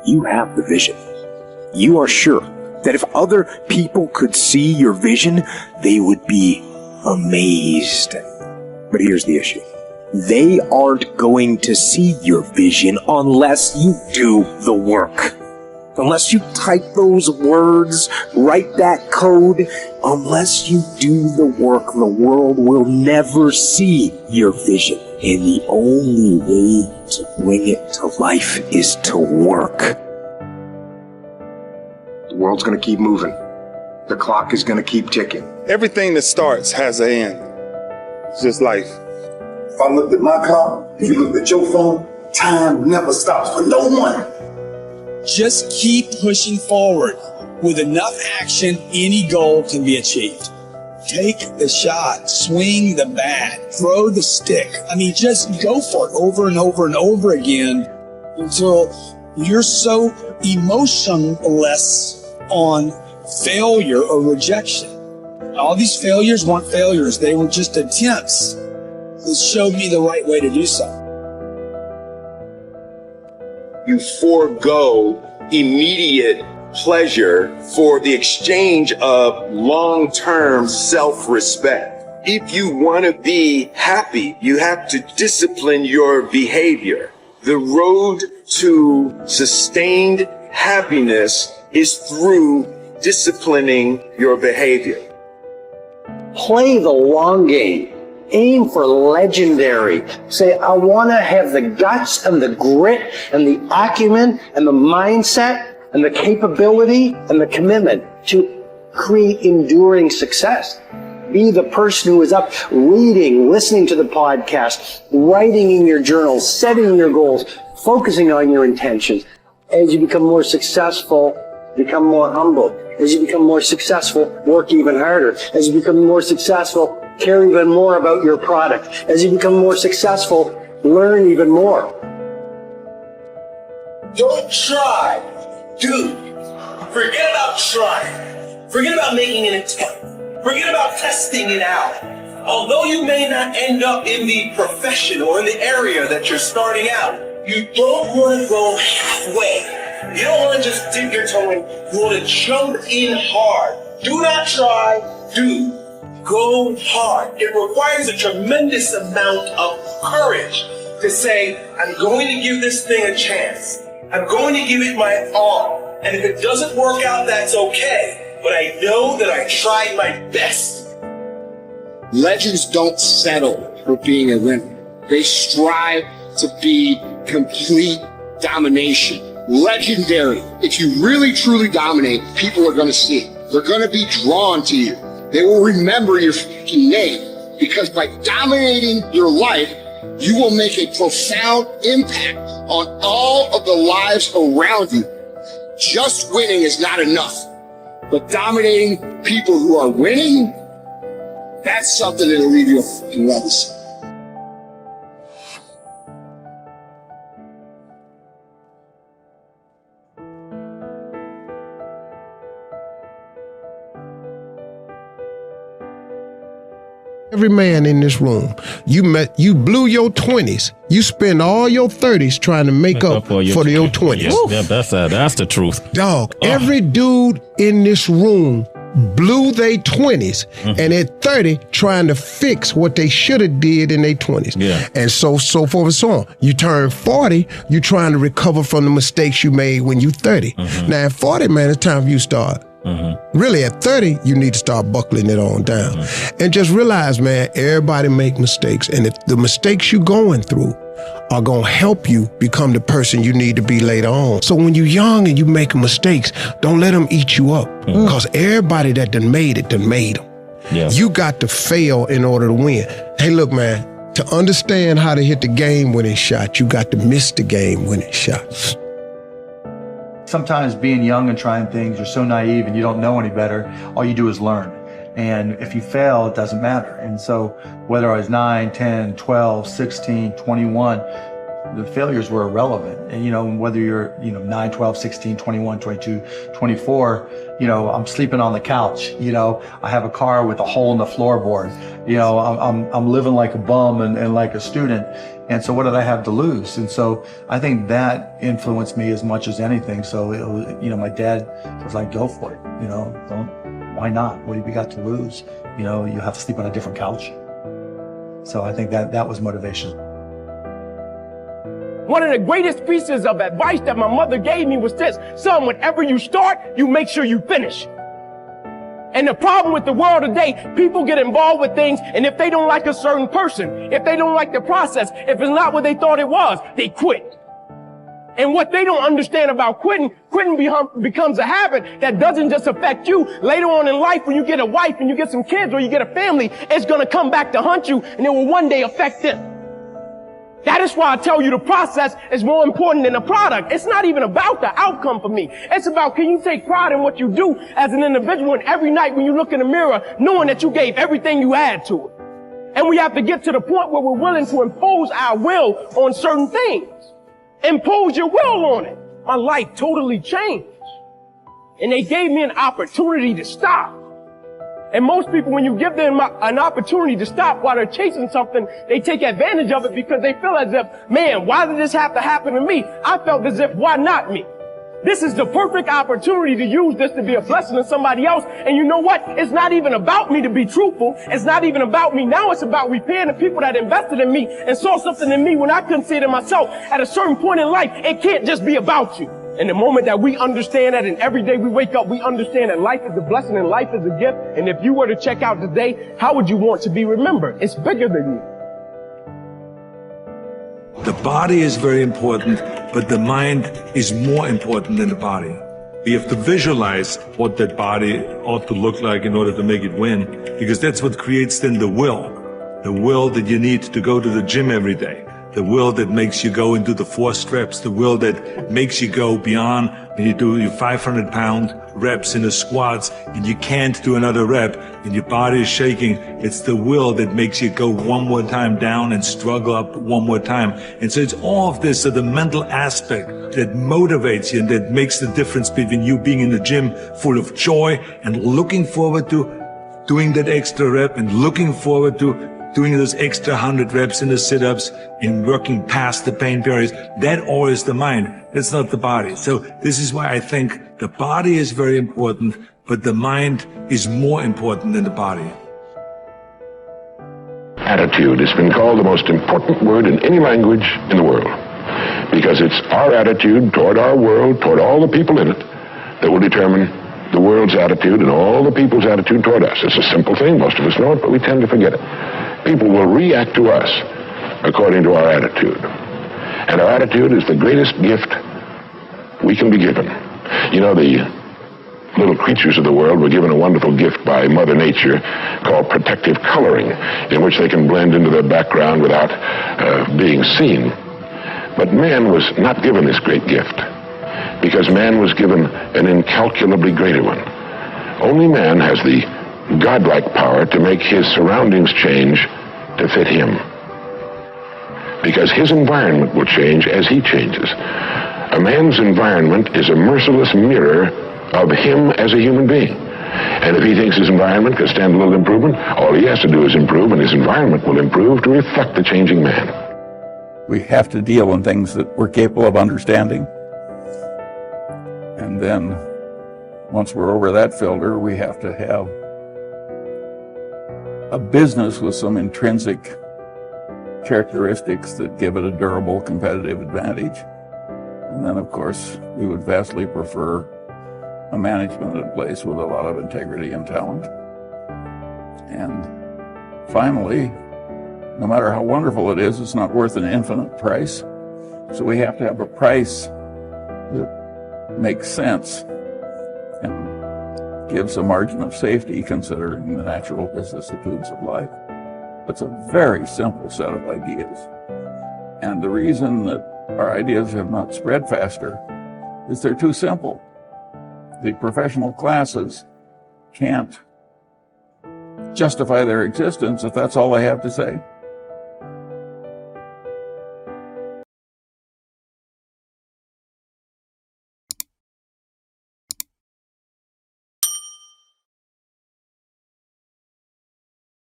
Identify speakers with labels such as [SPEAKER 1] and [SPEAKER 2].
[SPEAKER 1] you have the vision. You are sure that if other people could see your vision, they would be amazed. But here's the issue. They aren't going to see your vision unless you do the work. Unless you type those words, write that code, unless you do the work, the world will never see your vision. And the only way to bring it to life is to work. The world's going to keep moving. The clock is going to keep ticking.
[SPEAKER 2] Everything that starts has an end. It's just life.
[SPEAKER 3] If I looked at my clock, if you looked at your phone, time never stops for no one.
[SPEAKER 4] Just keep pushing forward. With enough action, any goal can be achieved. Take the shot, swing the bat, throw the stick. I mean, just go for it over and over and over again until you're so emotionless on failure or rejection. All these failures weren't failures. They were just attempts that showed me the right way to do so.
[SPEAKER 5] You forego immediate pleasure for the exchange of long-term self-respect. If you want to be happy, you have to discipline your behavior. The road to sustained happiness is through disciplining your behavior.
[SPEAKER 6] Play the long game. Aim for legendary. Say, I want to have the guts and the grit and the acumen and the mindset and the capability and the commitment to create enduring success. Be the person who is up reading, listening to the podcast, writing in your journal, setting your goals, focusing on your intentions. As you become more successful, become more humble. As you become more successful, work even harder. As you become more successful, care even more about your product. As you become more successful, learn even more.
[SPEAKER 7] Don't try, do. Forget about trying. Forget about making an attempt. Forget about testing it out. Although you may not end up in the profession or in the area that you're starting out, you don't want to go halfway. You don't want to just dip your toe in. You want to jump in hard. Do not try, do. Go hard. It requires a tremendous amount of courage to say, I'm going to give this thing a chance. I'm going to give it my all. And if it doesn't work out, that's okay. But I know that I tried my best.
[SPEAKER 8] Legends don't settle for being a winner. They strive to be complete domination. Legendary. If you really truly dominate, people are going to see it. They're going to be drawn to you. They will remember your fucking name, because by dominating your life, you will make a profound impact on all of the lives around you. Just winning is not enough, but dominating people who are winning, that's something that'll leave you a fucking legacy.
[SPEAKER 9] Every man in this room, you blew your 20s. You spend all your 30s trying to make up for your 20s.
[SPEAKER 10] Yeah, that's the truth.
[SPEAKER 9] Dog, every dude in this room blew their 20s and at 30 trying to fix what they should have did in their 20s.
[SPEAKER 10] Yeah.
[SPEAKER 9] And so forth and so on. You turn 40, you're trying to recover from the mistakes you made when you 30. Now at 40, man, it's time for you to start. Really, at 30, you need to start buckling it on down. And just realize, man, everybody make mistakes. And if the mistakes you're going through are going to help you become the person you need to be later on. So when you're young and you making mistakes, don't let them eat you up. Because everybody that done made it, done made them.
[SPEAKER 10] Yeah.
[SPEAKER 9] You got to fail in order to win. Hey, look, man, to understand how to hit the game-winning shot, you got to miss the game-winning shots.
[SPEAKER 11] Sometimes being young and trying things, you're so naive and you don't know any better. All you do is learn. And if you fail, it doesn't matter. And so whether I was 9, 10, 12, 16, 21, the failures were irrelevant. And, whether you're, 9, 12, 16, 21, 22, 24, I'm sleeping on the couch, I have a car with a hole in the floorboard, I'm living like a bum and like a student. And so what did I have to lose? And so I think that influenced me as much as anything. So, it was, my dad was like, go for it, why not? What have you got to lose? You have to sleep on a different couch. So I think that was motivation.
[SPEAKER 12] One of the greatest pieces of advice that my mother gave me was this: son, whenever you start, you make sure you finish. And the problem with the world today, people get involved with things, and if they don't like a certain person, if they don't like the process, if it's not what they thought it was, they quit. And what they don't understand about quitting becomes a habit that doesn't just affect you. Later on in life, when you get a wife and you get some kids or you get a family, it's going to come back to hunt you, and it will one day affect them. That is why I tell you the process is more important than the product. It's not even about the outcome for me. It's about, can you take pride in what you do as an individual, and every night when you look in the mirror, knowing that you gave everything you had to it. And we have to get to the point where we're willing to impose our will on certain things. Impose your will on it. My life totally changed. And they gave me an opportunity to stop. And most people, when you give them an opportunity to stop while they're chasing something, they take advantage of it because they feel as if, man, why did this have to happen to me? I felt as if, why not me? This is the perfect opportunity to use this to be a blessing to somebody else. And you know what? It's not even about me to be truthful. It's not even about me. Now it's about repaying the people that invested in me and saw something in me when I couldn't see it in myself. At a certain point in life, it can't just be about you. And the moment that we understand that, and every day we wake up, we understand that life is a blessing and life is a gift. And if you were to check out today, how would you want to be remembered? It's bigger than you.
[SPEAKER 13] The body is very important, but the mind is more important than the body. We have to visualize what that body ought to look like in order to make it win, because that's what creates then the will that you need to go to the gym every day. The will that makes you go into the 4 steps, the will that makes you go beyond when you do your 500-pound reps in the squats and you can't do another rep and your body is shaking. It's the will that makes you go one more time down and struggle up one more time. And so it's all of this, so the mental aspect that motivates you and that makes the difference between you being in the gym full of joy and looking forward to doing that extra rep and looking forward to doing those extra 100 reps in the sit-ups and working past the pain barriers. That all is the mind. That's not the body. So this is why I think the body is very important, but the mind is more important than the body.
[SPEAKER 14] Attitude has been called the most important word in any language in the world, because it's our attitude toward our world, toward all the people in it, that will determine the world's attitude and all the people's attitude toward us. It's a simple thing. Most of us know it, but we tend to forget it. People will react to us according to our attitude. And our attitude is the greatest gift we can be given. You know, the little creatures of the world were given a wonderful gift by Mother Nature called protective coloring, in which they can blend into their background without being seen. But man was not given this great gift, because man was given an incalculably greater one. Only man has the godlike power to make his surroundings change to fit him, because his environment will change as he changes. A man's environment is a merciless mirror of him as a human being. And if he thinks his environment can stand a little improvement, all he has to do is improve, and his environment will improve to reflect the changing man.
[SPEAKER 15] We have to deal in things that we're capable of understanding. And then, once we're over that filter, we have to have a business with some intrinsic characteristics that give it a durable competitive advantage. And then, of course, we would vastly prefer a management in place with a lot of integrity and talent. And finally, no matter how wonderful it is, it's not worth an infinite price. So we have to have a price that makes sense and gives a margin of safety considering the natural vicissitudes of life. It's a very simple set of ideas. And the reason that our ideas have not spread faster is they're too simple. The professional classes can't justify their existence if that's all they have to say.